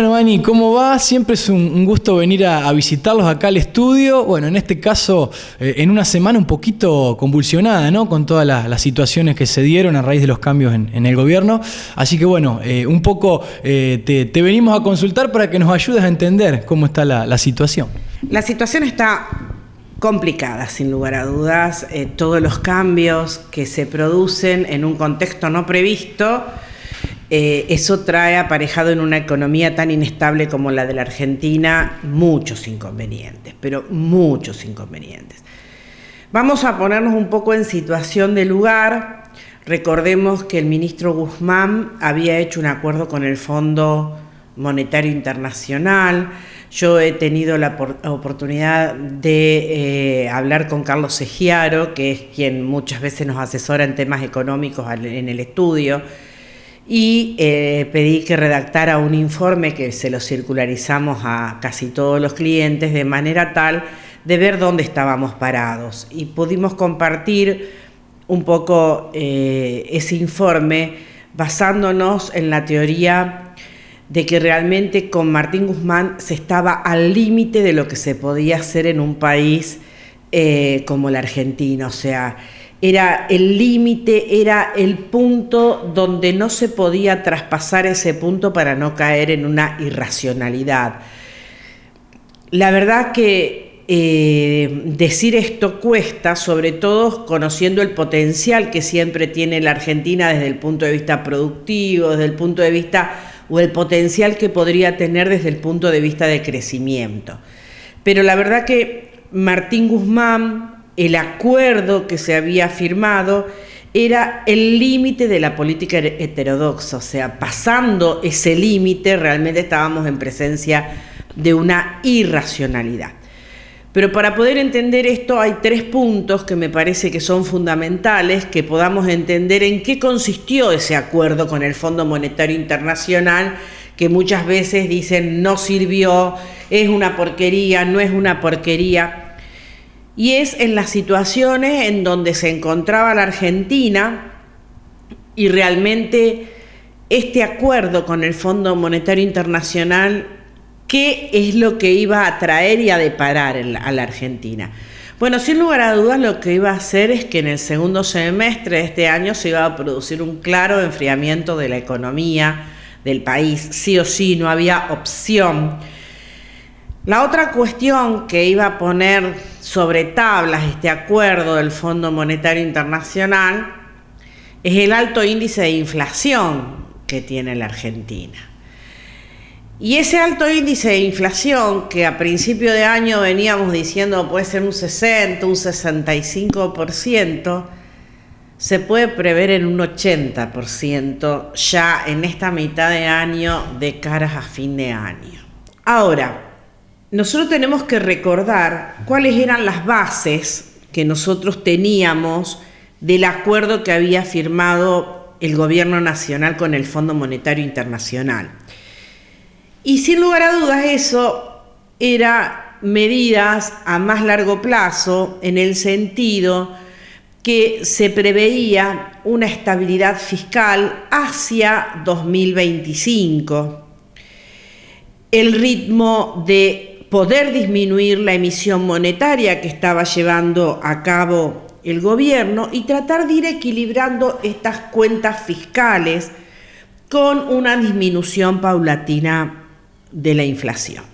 Bueno, Ani, ¿cómo va? Siempre es un gusto venir a visitarlos acá al estudio. Bueno, en este caso, en una semana un poquito convulsionada, ¿no? Con todas las situaciones que se dieron a raíz de los cambios en el gobierno. Así que bueno, un poco te venimos a consultar para que nos ayudes a entender cómo está la situación. La situación está complicada, sin lugar a dudas. Todos los cambios que se producen en un contexto no previsto, eso trae aparejado en una economía tan inestable como la de la Argentina muchos inconvenientes, pero muchos inconvenientes. Vamos a ponernos un poco en situación de lugar. Recordemos que el ministro Guzmán había hecho un acuerdo con el Fondo Monetario Internacional. Yo he tenido la oportunidad de hablar con Carlos Segiaro, que es quien muchas veces nos asesora en temas económicos en el estudio, y pedí que redactara un informe que se lo circularizamos a casi todos los clientes de manera tal de ver dónde estábamos parados. Y pudimos compartir un poco ese informe basándonos en la teoría de que realmente con Martín Guzmán se estaba al límite de lo que se podía hacer en un país como la Argentina. O sea, era el límite, era el punto donde no se podía traspasar ese punto para no caer en una irracionalidad. La verdad que decir esto cuesta, sobre todo conociendo el potencial que siempre tiene la Argentina desde el punto de vista productivo, desde el punto de vista o el potencial que podría tener desde el punto de vista de crecimiento. Pero la verdad que Martín Guzmán, el acuerdo que se había firmado era el límite de la política heterodoxa, o sea, pasando ese límite realmente estábamos en presencia de una irracionalidad. Pero para poder entender esto hay 3 puntos que me parece que son fundamentales, que podamos entender en qué consistió ese acuerdo con el Fondo Monetario Internacional, que muchas veces dicen no sirvió, es una porquería, no es una porquería. Y es en las situaciones en donde se encontraba la Argentina y realmente este acuerdo con el Fondo Monetario Internacional, ¿qué es lo que iba a traer y a deparar a la Argentina? Bueno, sin lugar a dudas lo que iba a hacer es que en el segundo semestre de este año se iba a producir un claro enfriamiento de la economía del país, sí o sí, no había opción. La otra cuestión que iba a poner sobre tablas este acuerdo del Fondo Monetario Internacional es el alto índice de inflación que tiene la Argentina. Y ese alto índice de inflación, que a principio de año veníamos diciendo puede ser un 60, un 65%, se puede prever en un 80% ya en esta mitad de año de caras a fin de año. Ahora, nosotros tenemos que recordar cuáles eran las bases que nosotros teníamos del acuerdo que había firmado el gobierno nacional con el Fondo Monetario Internacional. Y sin lugar a dudas eso era medidas a más largo plazo en el sentido que se preveía una estabilidad fiscal hacia 2025, el ritmo de poder disminuir la emisión monetaria que estaba llevando a cabo el gobierno y tratar de ir equilibrando estas cuentas fiscales con una disminución paulatina de la inflación.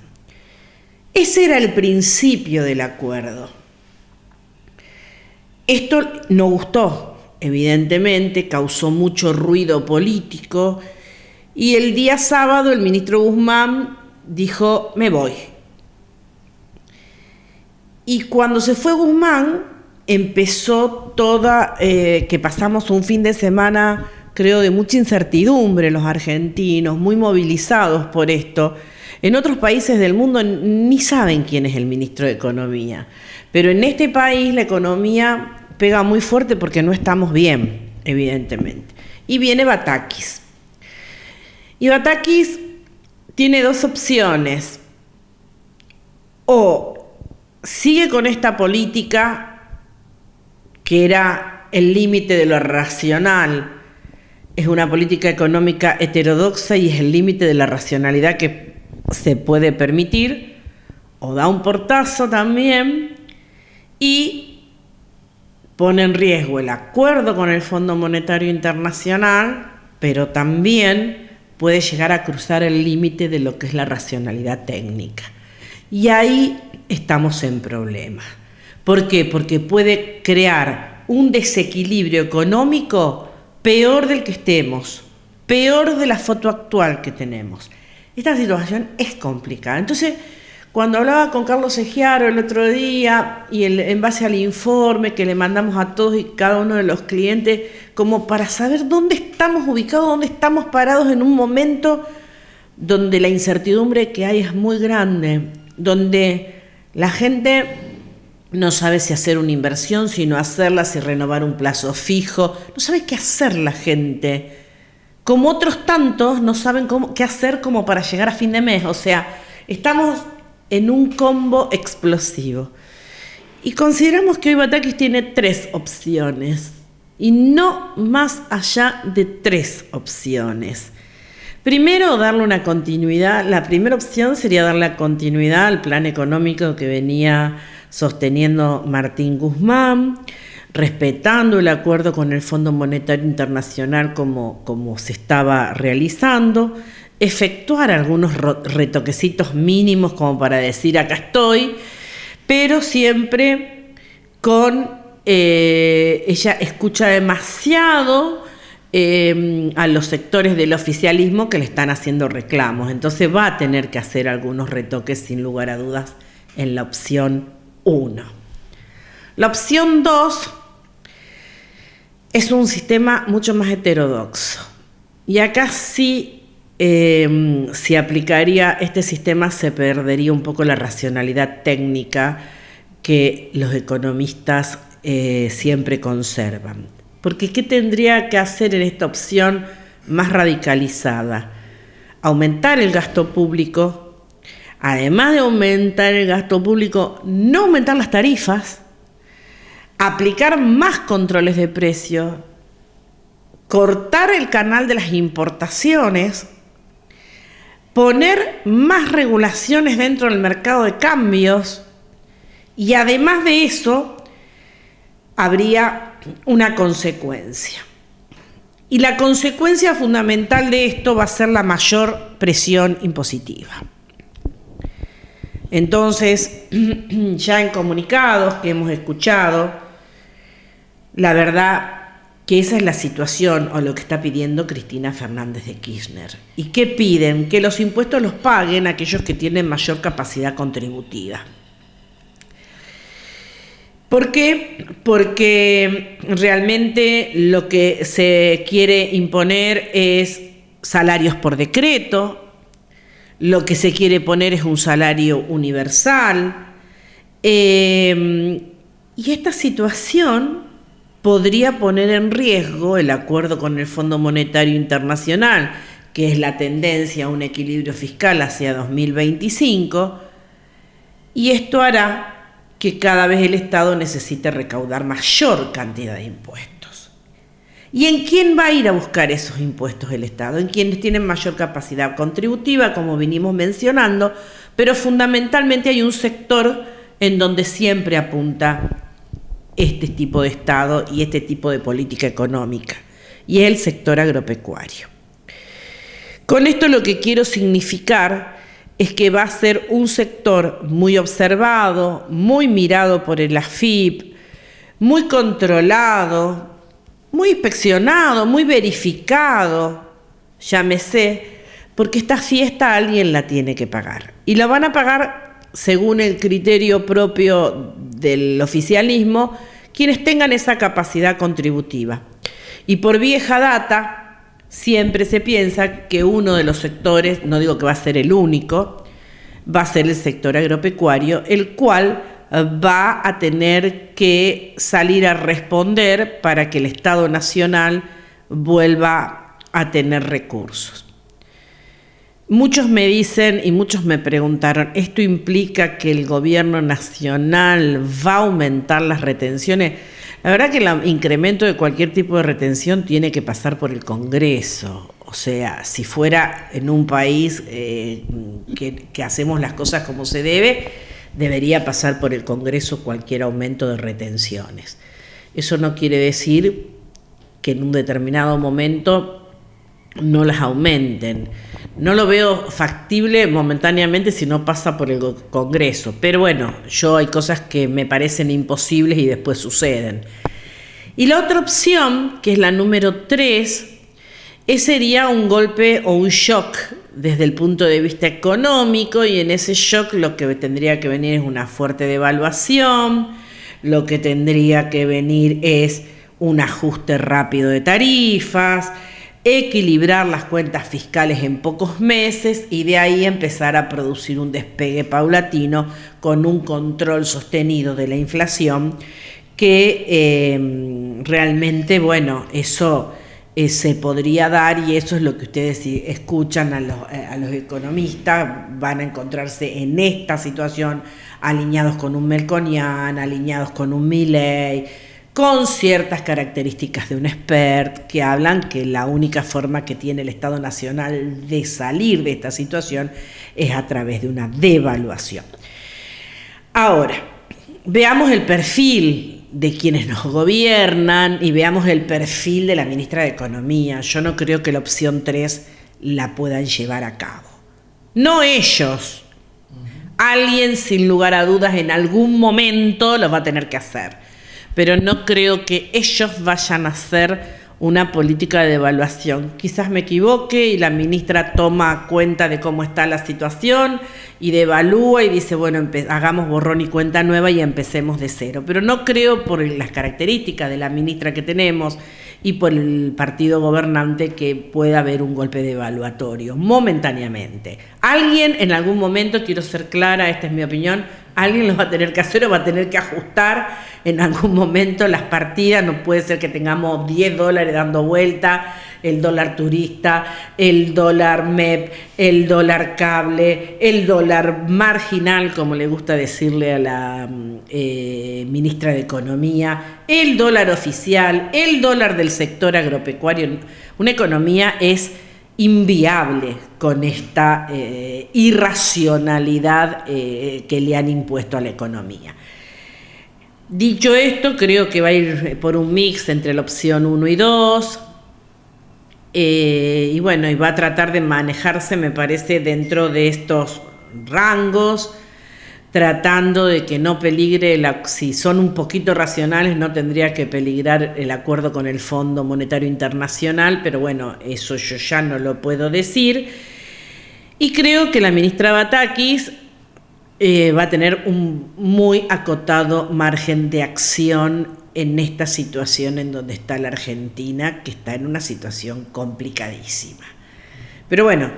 Ese era el principio del acuerdo. Esto no gustó, evidentemente, causó mucho ruido político y el día sábado el ministro Guzmán dijo, me voy. Y cuando se fue Guzmán, empezó que pasamos un fin de semana, creo, de mucha incertidumbre los argentinos, muy movilizados por esto. En otros países del mundo ni saben quién es el ministro de Economía, pero en este país la economía pega muy fuerte porque no estamos bien, evidentemente. Y viene Batakis. Y Batakis tiene 2 opciones. O sigue con esta política que era el límite de lo racional, es una política económica heterodoxa y es el límite de la racionalidad que se puede permitir o da un portazo también y pone en riesgo el acuerdo con el Fondo Monetario Internacional, pero también puede llegar a cruzar el límite de lo que es la racionalidad técnica. Y ahí estamos en problemas. ¿Por qué? Porque puede crear un desequilibrio económico peor del que estemos, peor de la foto actual que tenemos. Esta situación es complicada. Entonces, cuando hablaba con Carlos Egiaro el otro día y en base al informe que le mandamos a todos y cada uno de los clientes, como para saber dónde estamos ubicados, dónde estamos parados en un momento donde la incertidumbre que hay es muy grande, donde la gente no sabe si hacer una inversión, si no hacerla, si renovar un plazo fijo, no sabe qué hacer la gente. Como otros tantos no saben qué hacer como para llegar a fin de mes. O sea, estamos en un combo explosivo. Y consideramos que hoy Batakis tiene 3 opciones, y no más allá de 3 opciones. Primero, darle una continuidad. La primera opción sería darle continuidad al plan económico que venía sosteniendo Martín Guzmán, respetando el acuerdo con el Fondo Monetario Internacional como se estaba realizando, efectuar algunos retoquecitos mínimos como para decir acá estoy, pero siempre con ella escucha demasiado a los sectores del oficialismo que le están haciendo reclamos, entonces va a tener que hacer algunos retoques sin lugar a dudas en la opción 1. La opción 2 es un sistema mucho más heterodoxo, y acá sí si aplicaría este sistema se perdería un poco la racionalidad técnica que los economistas siempre conservan. Porque ¿qué tendría que hacer en esta opción más radicalizada? Aumentar el gasto público, además de aumentar el gasto público, no aumentar las tarifas, aplicar más controles de precios, cortar el canal de las importaciones, poner más regulaciones dentro del mercado de cambios, y además de eso habría una consecuencia. Y la consecuencia fundamental de esto va a ser la mayor presión impositiva. Entonces, ya en comunicados que hemos escuchado, la verdad que esa es la situación o lo que está pidiendo Cristina Fernández de Kirchner. ¿Y qué piden? Que los impuestos los paguen aquellos que tienen mayor capacidad contributiva. ¿Por qué? Porque realmente lo que se quiere imponer es salarios por decreto, lo que se quiere poner es un salario universal, y esta situación podría poner en riesgo el acuerdo con el Fondo Monetario Internacional, que es la tendencia a un equilibrio fiscal hacia 2025, y esto hará que cada vez el Estado necesite recaudar mayor cantidad de impuestos. ¿Y en quién va a ir a buscar esos impuestos el Estado? En quienes tienen mayor capacidad contributiva, como vinimos mencionando, pero fundamentalmente hay un sector en donde siempre apunta este tipo de Estado y este tipo de política económica, y es el sector agropecuario. Con esto lo que quiero significar es que va a ser un sector muy observado, muy mirado por el AFIP, muy controlado, muy inspeccionado, muy verificado, llámese, porque esta fiesta alguien la tiene que pagar. Y la van a pagar según el criterio propio del oficialismo, quienes tengan esa capacidad contributiva. Y por vieja data, siempre se piensa que uno de los sectores, no digo que va a ser el único, va a ser el sector agropecuario, el cual va a tener que salir a responder para que el Estado Nacional vuelva a tener recursos. Muchos me dicen y muchos me preguntaron, ¿esto implica que el gobierno nacional va a aumentar las retenciones? La verdad que el incremento de cualquier tipo de retención tiene que pasar por el Congreso. O sea, si fuera en un país que hacemos las cosas como se debe, debería pasar por el Congreso cualquier aumento de retenciones. Eso no quiere decir que en un determinado momento no las aumenten. No lo veo factible momentáneamente si no pasa por el Congreso. Pero bueno, hay cosas que me parecen imposibles y después suceden. Y la otra opción, que es la número 3, sería un golpe o un shock desde el punto de vista económico, y en ese shock lo que tendría que venir es una fuerte devaluación, lo que tendría que venir es un ajuste rápido de tarifas, equilibrar las cuentas fiscales en pocos meses y de ahí empezar a producir un despegue paulatino con un control sostenido de la inflación que realmente, bueno, eso se podría dar, y eso es lo que ustedes escuchan a los economistas, van a encontrarse en esta situación alineados con un Melconian, alineados con un Milei, con ciertas características de un expert que hablan que la única forma que tiene el Estado Nacional de salir de esta situación es a través de una devaluación. Ahora, veamos el perfil de quienes nos gobiernan y veamos el perfil de la ministra de Economía. Yo no creo que la opción 3 la puedan llevar a cabo. No ellos. Alguien, sin lugar a dudas, en algún momento lo va a tener que hacer. Pero no creo que ellos vayan a hacer una política de devaluación. Quizás me equivoque y la ministra toma cuenta de cómo está la situación y devalúa y dice, bueno, hagamos borrón y cuenta nueva y empecemos de cero. Pero no creo, por las características de la ministra que tenemos y por el partido gobernante, que pueda haber un golpe devaluatorio momentáneamente. Alguien en algún momento, quiero ser clara, esta es mi opinión, alguien lo va a tener que hacer o va a tener que ajustar en algún momento las partidas. No puede ser que tengamos $10 dando vuelta, el dólar turista, el dólar MEP, el dólar cable, el dólar marginal, como le gusta decirle a la ministra de Economía, el dólar oficial, el dólar del sector agropecuario. Una economía es inviable con esta irracionalidad que le han impuesto a la economía. Dicho esto, creo que va a ir por un mix entre la opción 1 y 2, y bueno, y va a tratar de manejarse, me parece, dentro de estos rangos, tratando de que no peligre, si son un poquito racionales, no tendría que peligrar el acuerdo con el Fondo Monetario Internacional, pero bueno, eso yo ya no lo puedo decir. Y creo que la ministra Batakis va a tener un muy acotado margen de acción en esta situación en donde está la Argentina, que está en una situación complicadísima. Pero bueno,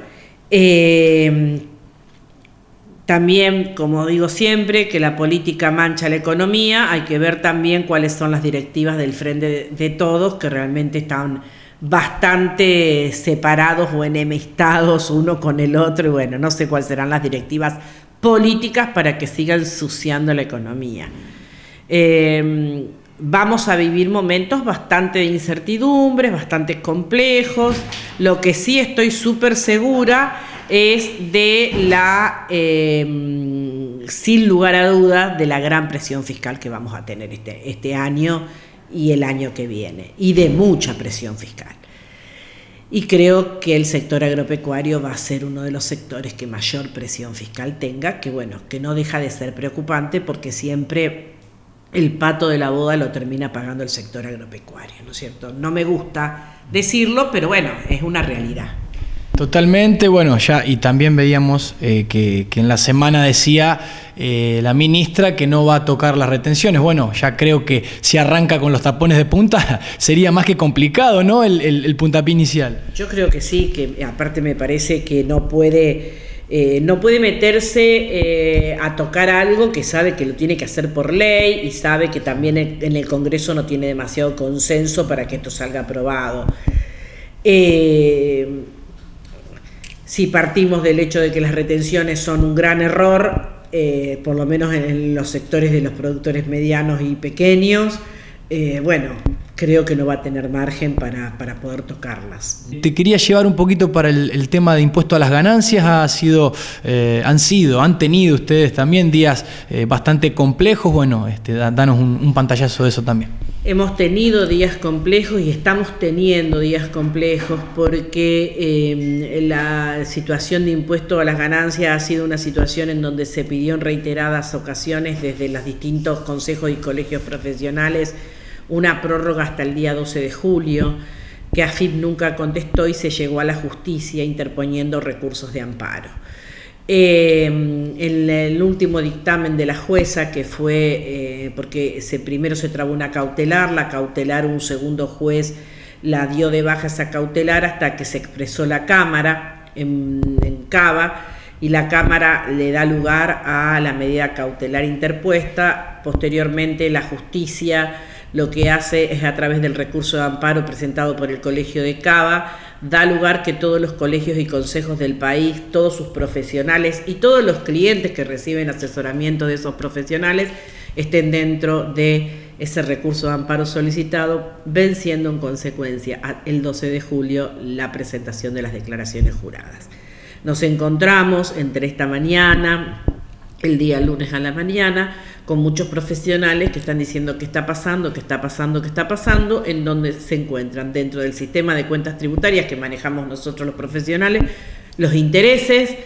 también, como digo siempre, que la política mancha la economía, hay que ver también cuáles son las directivas del Frente de Todos, que realmente están bastante separados o enemistados uno con el otro, y bueno, no sé cuáles serán las directivas políticas para que sigan ensuciando la economía. Vamos a vivir momentos bastante de incertidumbres, bastante complejos. Lo que sí estoy súper segura es de sin lugar a dudas, de la gran presión fiscal que vamos a tener este año y el año que viene, y de mucha presión fiscal. Y creo que el sector agropecuario va a ser uno de los sectores que mayor presión fiscal tenga, que bueno, que no deja de ser preocupante, porque siempre el pato de la boda lo termina pagando el sector agropecuario, ¿no es cierto? No me gusta decirlo, pero bueno, es una realidad. Totalmente, bueno, ya, y también veíamos que en la semana decía la ministra que no va a tocar las retenciones. Bueno, ya creo que si arranca con los tapones de punta sería más que complicado, ¿no? El puntapié inicial. Yo creo que sí, que aparte me parece que no puede meterse a tocar algo que sabe que lo tiene que hacer por ley, y sabe que también en el Congreso no tiene demasiado consenso para que esto salga aprobado. Si partimos del hecho de que las retenciones son un gran error, por lo menos en los sectores de los productores medianos y pequeños, bueno, creo que no va a tener margen para poder tocarlas. Te quería llevar un poquito para el tema de impuesto a las ganancias. Han tenido ustedes también días bastante complejos. Bueno, danos un pantallazo de eso también. Hemos tenido días complejos y estamos teniendo días complejos porque la situación de impuesto a las ganancias ha sido una situación en donde se pidió en reiteradas ocasiones desde los distintos consejos y colegios profesionales una prórroga hasta el día 12 de julio, que AFIP nunca contestó y se llegó a la justicia interponiendo recursos de amparo. En el último dictamen de la jueza, que fue porque primero se trabó una cautelar, la cautelar un segundo juez la dio de baja esa cautelar hasta que se expresó la Cámara en Cava, y la Cámara le da lugar a la medida cautelar interpuesta. Posteriormente la justicia lo que hace es, a través del recurso de amparo presentado por el Colegio de Cava, da lugar que todos los colegios y consejos del país, todos sus profesionales y todos los clientes que reciben asesoramiento de esos profesionales estén dentro de ese recurso de amparo solicitado, venciendo en consecuencia el 12 de julio la presentación de las declaraciones juradas. Nos encontramos entre esta mañana, el día lunes a la mañana, con muchos profesionales que están diciendo qué está pasando, en donde se encuentran dentro del sistema de cuentas tributarias que manejamos nosotros los profesionales, los intereses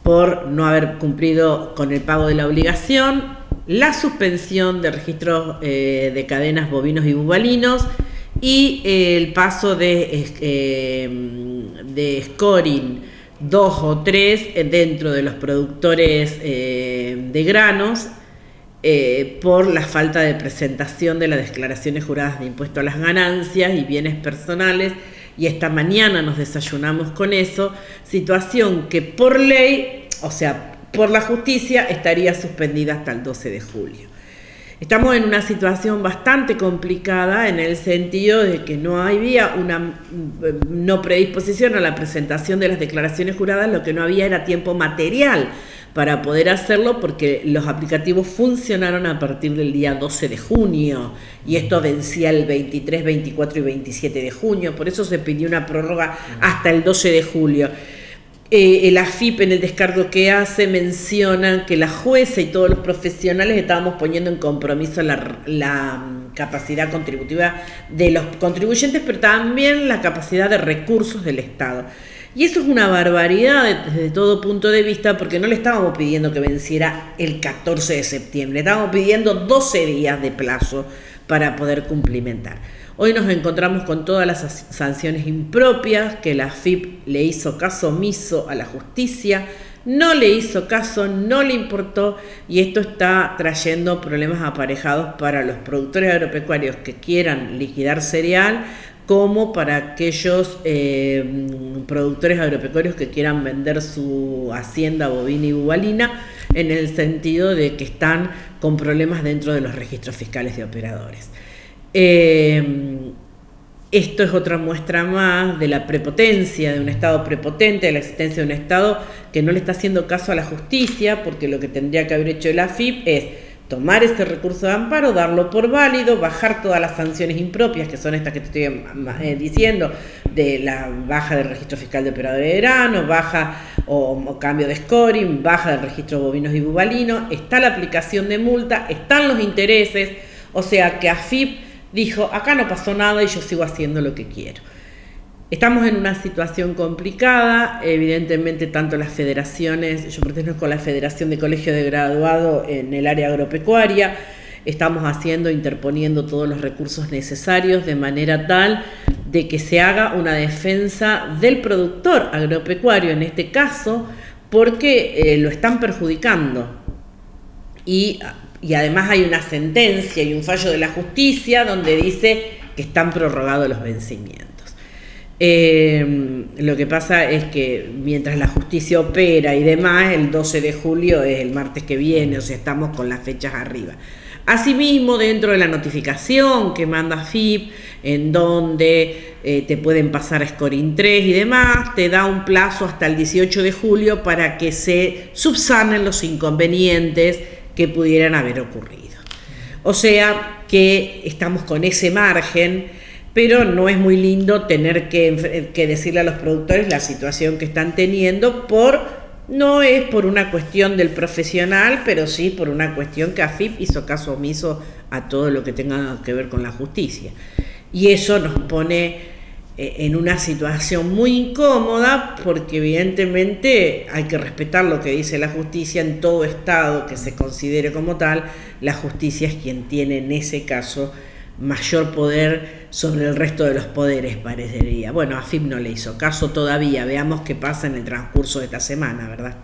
por no haber cumplido con el pago de la obligación, la suspensión de registros de cadenas bovinos y bubalinos y el paso de scoring 2 o 3 dentro de los productores de granos, por la falta de presentación de las declaraciones juradas de impuesto a las ganancias y bienes personales, y esta mañana nos desayunamos con eso, situación que por ley, o sea, por la justicia, estaría suspendida hasta el 12 de julio. Estamos en una situación bastante complicada en el sentido de que no había una no predisposición a la presentación de las declaraciones juradas, lo que no había era tiempo material para poder hacerlo, porque los aplicativos funcionaron a partir del día 12 de junio y esto vencía el 23, 24 y 27 de junio, por eso se pidió una prórroga hasta el 12 de julio. El AFIP, en el descargo que hace, menciona que la jueza y todos los profesionales estábamos poniendo en compromiso la capacidad contributiva de los contribuyentes, pero también la capacidad de recursos del Estado. Y eso es una barbaridad desde todo punto de vista, porque no le estábamos pidiendo que venciera el 14 de septiembre, estábamos pidiendo 12 días de plazo para poder cumplimentar. Hoy nos encontramos con todas las sanciones impropias, que la AFIP le hizo caso omiso a la justicia, no le hizo caso, no le importó, y esto está trayendo problemas aparejados para los productores agropecuarios que quieran liquidar cereal, como para aquellos productores agropecuarios que quieran vender su hacienda bovina y bubalina, en el sentido de que están con problemas dentro de los registros fiscales de operadores. Esto es otra muestra más de la prepotencia de un Estado prepotente, de la existencia de un Estado que no le está haciendo caso a la justicia, porque lo que tendría que haber hecho el AFIP es tomar ese recurso de amparo, darlo por válido, bajar todas las sanciones impropias, que son estas que te estoy diciendo, de la baja del registro fiscal de operadores de grano, baja o cambio de scoring, baja del registro bovinos y bubalinos, está la aplicación de multa, están los intereses, o sea que AFIP dijo, acá no pasó nada y yo sigo haciendo lo que quiero. Estamos en una situación complicada, evidentemente tanto las federaciones, yo pertenezco a la Federación de Colegios de Graduado en el área agropecuaria, estamos interponiendo todos los recursos necesarios de manera tal de que se haga una defensa del productor agropecuario en este caso, porque lo están perjudicando. Y además hay una sentencia y un fallo de la justicia donde dice que están prorrogados los vencimientos. Lo que pasa es que mientras la justicia opera y demás, el 12 de julio es el martes que viene, o sea, estamos con las fechas arriba. Asimismo, dentro de la notificación que manda AFIP, en donde te pueden pasar a Scoring 3 y demás, te da un plazo hasta el 18 de julio para que se subsanen los inconvenientes que pudieran haber ocurrido. O sea que estamos con ese margen, pero no es muy lindo tener que decirle a los productores la situación que están teniendo no es por una cuestión del profesional, pero sí por una cuestión que AFIP hizo caso omiso a todo lo que tenga que ver con la justicia. Y eso nos pone en una situación muy incómoda, porque evidentemente hay que respetar lo que dice la justicia en todo estado que se considere como tal. La justicia es quien tiene en ese caso mayor poder sobre el resto de los poderes, parecería. Bueno, AFIP no le hizo caso todavía, veamos qué pasa en el transcurso de esta semana, ¿verdad?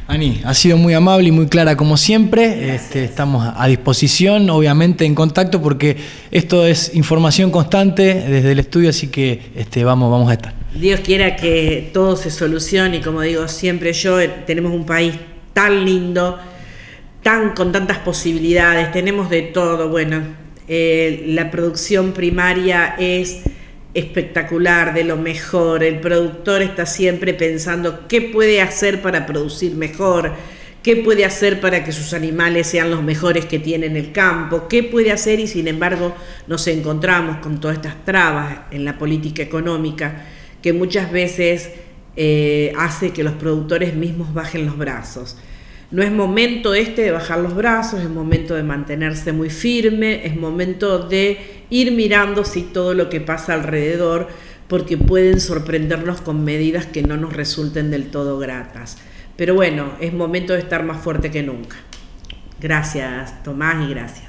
Ani, ha sido muy amable y muy clara como siempre. Estamos a disposición, obviamente en contacto, porque esto es información constante desde el estudio, así que vamos a estar. Dios quiera que todo se solucione, y como digo siempre yo, tenemos un país tan lindo, con tantas posibilidades, tenemos de todo. Bueno, la producción primaria es espectacular, de lo mejor. El productor está siempre pensando qué puede hacer para producir mejor, qué puede hacer para que sus animales sean los mejores que tiene en el campo, qué puede hacer, y sin embargo nos encontramos con todas estas trabas en la política económica que muchas veces hace que los productores mismos bajen los brazos. No es momento de bajar los brazos, es momento de mantenerse muy firme, es momento de ir mirando todo lo que pasa alrededor, porque pueden sorprendernos con medidas que no nos resulten del todo gratas. Pero bueno, es momento de estar más fuerte que nunca. Gracias, Tomás, y gracias.